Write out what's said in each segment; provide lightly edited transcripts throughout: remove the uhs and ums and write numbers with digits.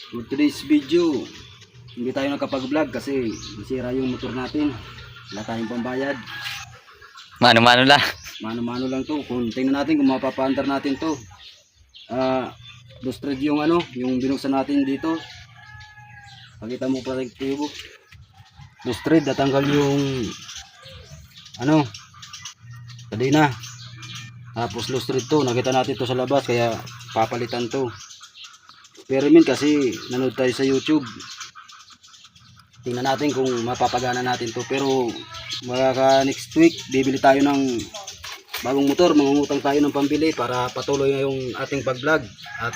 For today's video, hindi tayo nakapag-vlog kasi nasira yung motor natin. Wala tayong pambayad. Mano-mano lang. Mano-mano lang to. Kung tingnan natin kung mapapaandar natin to. Lustrad yung yung binuksan natin dito. Pakita mo pa rin tubo. Lustrad, natanggal yung kadena. Tapos lustrad to, nakita natin to sa labas kaya papalitan to. Experiment kasi nanood tayo sa YouTube. Tingnan natin kung mapapagana natin to. Pero baka next week bibili tayo ng bagong motor, mangungutang tayo ng pambili para patuloy na yung ating pag-vlog at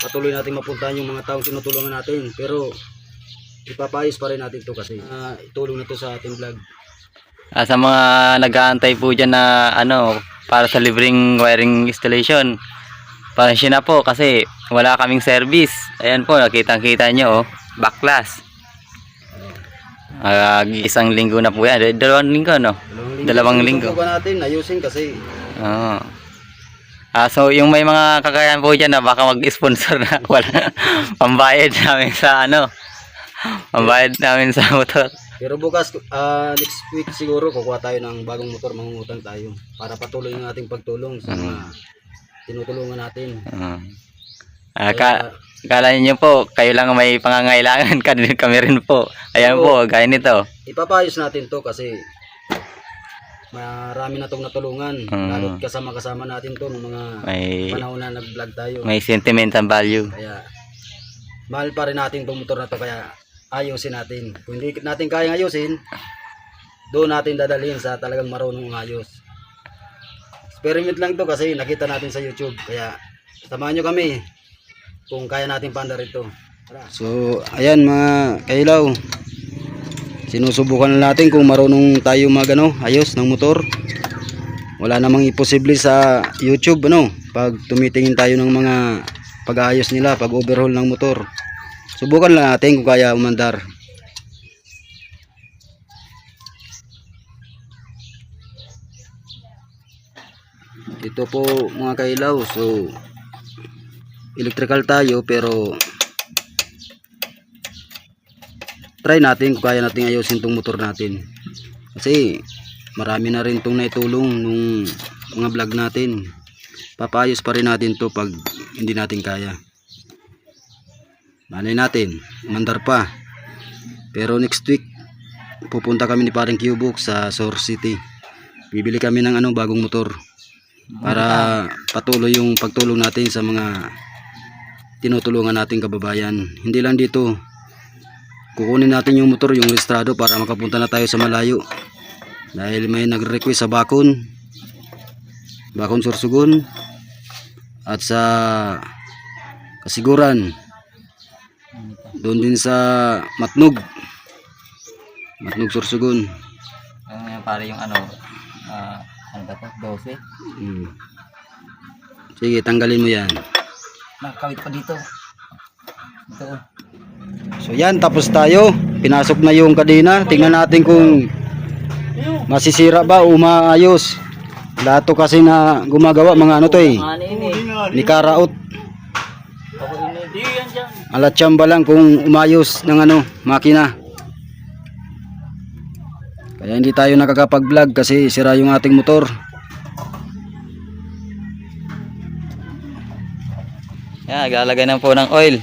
patuloy natin mapuntahan yung mga taong tinutulungan natin. Pero ipapayos pa rin natin to kasi itulong na to sa ating vlog. Sa mga nag-aantay po dyan na para sa libreng wiring installation, pasensya na po kasi wala kaming service. Ayan po, nakita-kita nyo, backlash. Isang linggo na po yan. Dalawang linggo, no? Dalawang linggo. Subukan natin ayusin kasi. So yung may mga kakayahan po dyan na baka mag-sponsor na, wala pambayad namin sa pambayad namin sa motor. Pero bukas, next week siguro kukuha tayo ng bagong motor, mangungutang tayo para patuloy yung ating pagtulong sa mga tinutulungan natin. Kala niyo po kayo lang may pangangailangan, kami rin po. Ayan po, gaya nito. Ipapayos natin to kasi marami na tong natulungan. Lalo't kasama-kasama natin to ng mga panahon na nag-vlog tayo. May sentimental value. Kaya mahal pa rin natin tong motor na to, kaya ayusin natin. Kung hindi natin kayang ayusin, doon natin dadalhin sa talagang marunong ayos. Experiment lang to kasi nakita natin sa YouTube. Kaya samahan nyo kami kung kaya natin paandar ito. So ayan mga kailaw, sinusubukan na natin kung marunong tayo ayos ng motor. Wala namang imposible sa YouTube pag tumitingin tayo ng mga pag-aayos nila, pag overhaul ng motor. Subukan lang natin kung kaya umandar. Ito po mga kailaw, so electrical tayo pero try natin kung kaya natin ayusin tong motor natin. Kasi marami na rin tong naitulong nung mga vlog natin. Papayos pa rin natin to pag hindi natin kaya. Malay natin, mandar pa. Pero next week pupunta kami ni Paring Q-Book sa Source City. Bibili kami ng bagong motor para patuloy yung pagtulong natin sa mga tinutulungan nating kababayan. Hindi lang dito, kukunin natin yung motor, yung rehistrado para makapunta na tayo sa malayo. Dahil may nagre-request sa Bakon Sorsogon at sa Kasiguran. Doon din sa Matnog Sorsogon. Para yung ano ba to? 12. Sige, tanggalin mo yan. Nakakawit pa dito. So yan, tapos tayo. Pinasok na yung kadena. Tingnan natin kung masisira ba o maayos. Lahat to kasi na gumagawa mga ni Karaot. Alat chamba lang kung umayos ng makina. Kaya hindi tayo nakakapag-vlog kasi sira yung ating motor. Naglalagay na po ng oil.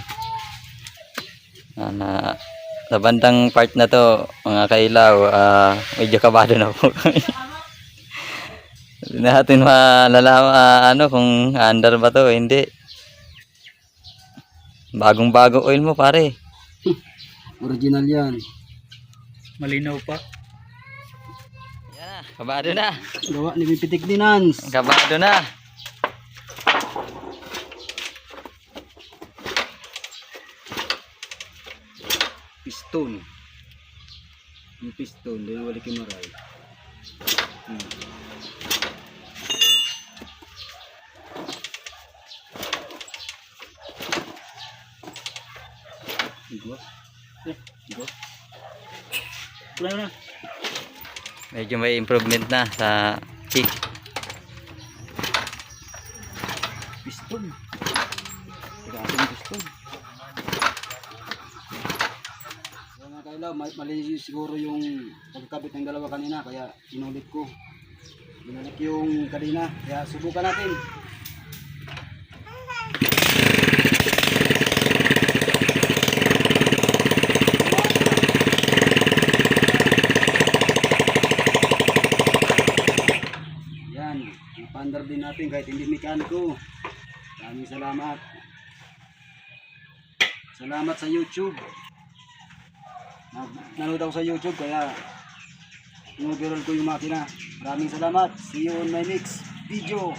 Sa bandang part na to mga kailaw, medyo kabado na po kami. Hindi natin malalaman kung under ba to, hindi. Bagong bago oil mo pare. Original yan. Malinaw pa. Kabado na. Gawa ni Pitik Dinans. Kabado na. Piston. Yung piston, doon wala kimaray. Medyo may improvement na sa kick. Piston. Piston. Wala, mali siguro yung pagkabit ng dalawa kanina, kaya inulit ko. Binalik yung kadena, kaya subukan natin. Yan, ipandar din natin kahit hindi mekaniko. Maraming salamat. Salamat sa YouTube. Nanood ako sa YouTube kaya inubiral ko yung makina. Maraming salamat. See you on my next video.